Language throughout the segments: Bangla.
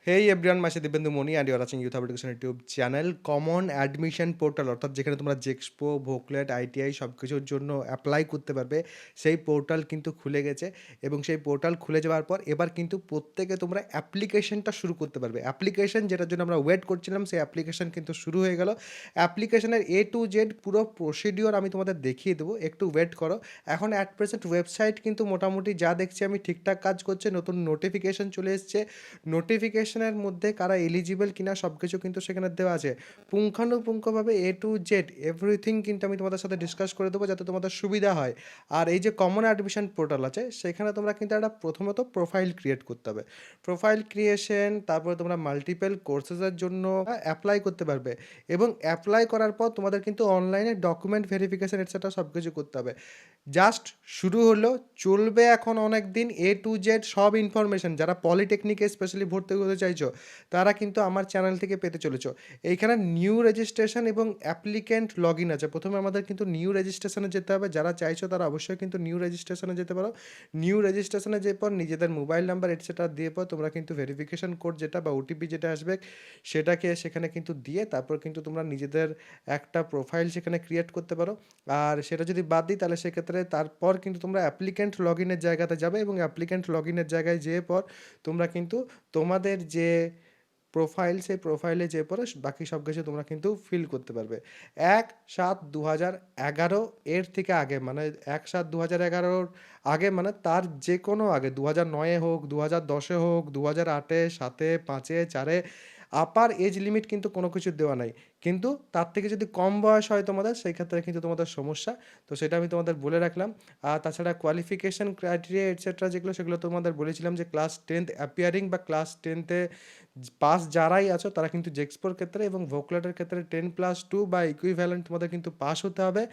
Hey everyone, my Dibyendu Moni and you're watching Youth Hub Education YouTube channel. Common admission portal, অর্থাৎ যেখানে তোমরা জেক্সপো, ভোকলেট, আইটিআই সব কিছুর জন্য অ্যাপ্লাই করতে পারবে, সেই পোর্টাল কিন্তু খুলে গেছে। এবং সেই পোর্টাল খুলে যাওয়ার পর এবার কিন্তু প্রত্যেকে তোমরা অ্যাপ্লিকেশনটা শুরু করতে পারবে। অ্যাপ্লিকেশন যেটার জন্য আমরা ওয়েট করছিলাম, সেই অ্যাপ্লিকেশন কিন্তু শুরু হয়ে গেল। অ্যাপ্লিকেশনের এ টু জেড পুরো প্রসিডিওর আমি তোমাদের দেখিয়ে দেবো, একটু ওয়েট করো। এখন অ্যাট প্রেজেন্ট ওয়েবসাইট কিন্তু মোটামুটি যা দেখছি আমি ঠিকঠাক কাজ করছে। নতুন নোটিফিকেশন চলে এসছে। নোটিফিকেশনের মধ্যে কারা এলিজিবল কিনা সব কিছু কিন্তু সেখানে দেওয়া আছে। পুঙ্খানুপুঙ্খভাবে এ টু জেড এভরিথিং কিন্তু আমি তোমাদের সাথে ডিসকাস করে দেবো, যাতে তোমাদের সুবিধা হয়। আর এই যে কমন অ্যাডমিশন পোর্টাল আছে, সেখানে তোমরা কিন্তু একটা প্রথমত প্রোফাইল ক্রিয়েট করতে হবে। প্রোফাইল ক্রিয়েশন, তারপরে তোমরা মাল্টিপল কোর্সেসের জন্য অ্যাপ্লাই করতে পারবে। এবং অ্যাপ্লাই করার পর তোমাদের কিন্তু অনলাইনে ডকুমেন্ট ভেরিফিকেশন এটসেট্রা সব কিছু করতে হবে। জাস্ট শুরু হলো, চলবে এখন অনেক দিন। এ টু জেড সব ইনফরমেশন যারা পলিটেকনিকে স্পেশালি ভর্তি হতে চাইছো, তারা কিন্তু আমার চ্যানেল থেকে পেতে চলেছো। এইখানে নিউ রেজিস্ট্রেশন এবং অ্যাপ্লিক্যান্ট লগ ইন আছে। প্রথমে আমাদের কিন্তু নিউ রেজিস্ট্রেশনে যেতে হবে। যারা চাইছো তারা অবশ্যই কিন্তু নিউ রেজিস্ট্রেশনে যেতে পারো। নিউ রেজিস্ট্রেশনে যে পর নিজেদের মোবাইল নাম্বার এটসেট্রা দিয়ে পর তোমরা কিন্তু ভেরিফিকেশন কোড যেটা বা ওটিপি যেটা আসবে, সেটাকে সেখানে কিন্তু দিয়ে তারপর কিন্তু তোমরা নিজেদের একটা প্রোফাইল সেখানে ক্রিয়েট করতে পারো। আর সেটা যদি বাদ দিই, তাহলে সেক্ষেত্রে তারপর কিন্তু তোমরা অ্যাপ্লিক্যান্ট লগ ইনের জায়গাতে যাবে এবং অ্যাপ্লিক্যান্ট লগ ইনের জায়গায় যেয়ে পর তোমরা কিন্তু তোমাদের যে প্রোফাইল, সেই প্রোফাইলে যেয়ে পরে বাকি সব কিছু তোমরা কিন্তু ফিল করতে পারবে। 1/7/2011 এর থেকে আগে, মানে 1/7/2011 আগে, মানে তার যে কোনো আগে, 2009-এ হোক, 2010-এ হোক, 2008-এ, 7-এ, 5-এ, 4-এ, আপার এজ লিমিট কিন্তু কোনো কিছু দেওয়া নাই। কিন্তু তার থেকে যদি কম বয়স হয় তোমাদের, সেই ক্ষেত্রে কিন্তু তোমাদের সমস্যা। তো সেটা আমি তোমাদের বলে রাখলাম। আর তাছাড়া কোয়ালিফিকেশন ক্রাইটেরিয়া এটসেট্রা যেগুলো, সেগুলো তোমাদের বলেছিলাম যে ক্লাস 10th অ্যাপিয়ারিং বা ক্লাস 10তে পাস যারাই আছো, তারা কিন্তু জেক্সপোর ক্ষেত্রে এবং ভোকলেটের ক্ষেত্রে 10+2 বা ইকুইভ্যালেন্ট তোমাদের কিন্তু পাস হতে হবে।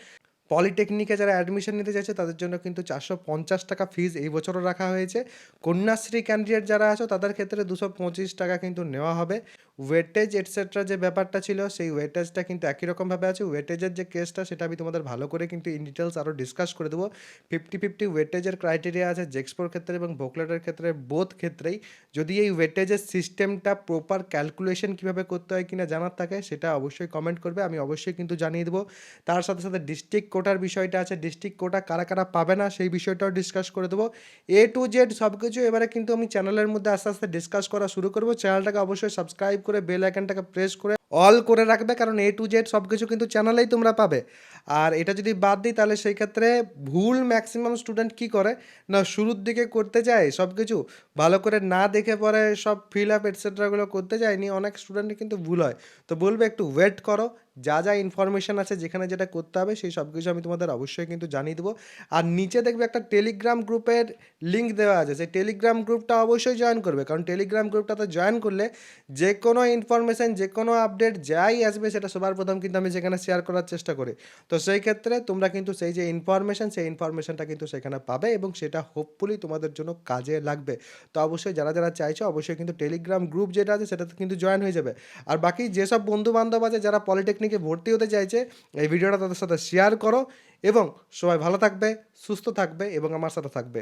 পলিটেকনিকে যারা অ্যাডমিশন নিতে চাইছে, তাদের জন্য কিন্তু 450 টাকা ফিজ এই বছরও রাখা হয়েছে। কন্যাশ্রী ক্যান্ডিডেট যারা আছো, তাদের ক্ষেত্রে 225 টাকা কিন্তু নেওয়া হবে। ওয়েটেজ এটসেট্রা যে ব্যাপারটা ছিল, সেই ওয়েটেজটা কিন্তু একই রকমভাবে আছে। ওয়েটেজের যে কেসটা, সেটা আমি তোমাদের ভালো করে কিন্তু ইন ডিটেলস আরও ডিসকাস করে দেবো। 50-50 ওয়েটেজের ক্রাইটেরিয়া আছে জেক্সপোর ক্ষেত্রে এবং ভোকলেটের ক্ষেত্রে, বোথ ক্ষেত্রেই। যদি এই ওয়েটেজের সিস্টেমটা প্রপার ক্যালকুলেশন কীভাবে করতে হয় কিনা জানার থাকে, সেটা অবশ্যই কমেন্ট করবে, আমি অবশ্যই কিন্তু জানিয়ে দেবো। তার সাথে সাথে ডিস্ট্রিক্ট কোটার বিষয়টা আছে, ডিস্ট্রিক্ট কোটা কারা কারা পাবে না, সেই বিষয়টাও ডিসকাস করে দেবো। এ টু জেড সব কিছু এবারে কিন্তু আমি চ্যানেলের মধ্যে আস্তে আস্তে ডিসকাস করা শুরু করবো। চ্যানেলটাকে অবশ্যই সাবস্ক্রাইব করে বেল আইকনটাকে প্রেস করে অল করে রাখবে, কারণ এ টু জেড সব কিছু কিন্তু চ্যানেলেই তোমরা পাবে। আর এটা যদি বাদ দিই, তাহলে সেই ক্ষেত্রে ভুল ম্যাক্সিমাম স্টুডেন্ট কি করে না, শুরুর দিকে করতে যায় সব কিছু ভালো করে না দেখে পরে সব ফিল আপ এটসেট্রাগুলো করতে যায়, নিয়ে অনেক স্টুডেন্টের কিন্তু ভুল হয়। তো বলবে একটু ওয়েট করো, যা যা ইনফরমেশান আছে যেখানে যেটা করতে হবে, সেই সব কিছু আমি তোমাদের অবশ্যই কিন্তু জানিয়ে দেবো। আর নিচে দেখবে একটা টেলিগ্রাম গ্রুপের লিঙ্ক দেওয়া আছে, সেই টেলিগ্রাম গ্রুপটা অবশ্যই জয়েন করবে, কারণ টেলিগ্রাম গ্রুপটাতে জয়েন করলে যে কোনো ইনফরমেশান, যে কোনো আপডেট যাই আসবে, সেটা সবার প্রথম কিন্তু আমি সেখানে শেয়ার করার চেষ্টা করি। তো সেই ক্ষেত্রে তোমরা কিন্তু সেই যে ইনফরমেশান, সেই ইনফরমেশানটা কিন্তু সেখানে পাবে এবং সেটা হোপফুলি তোমাদের জন্য কাজে লাগবে। তো অবশ্যই যারা যারা চাইছো, অবশ্যই কিন্তু টেলিগ্রাম গ্রুপ যেটা আছে, সেটাতে কিন্তু জয়েন হয়ে যাবে। আর বাকি যেসব বন্ধু বান্ধব আছে যারা পলিটেকনিকে ভর্তি হতে চাইছে, এই ভিডিওটা তাদের সাথে শেয়ার করো। এবং সবাই ভালো থাকবে, সুস্থ থাকবে এবং আমার সাথে থাকবে।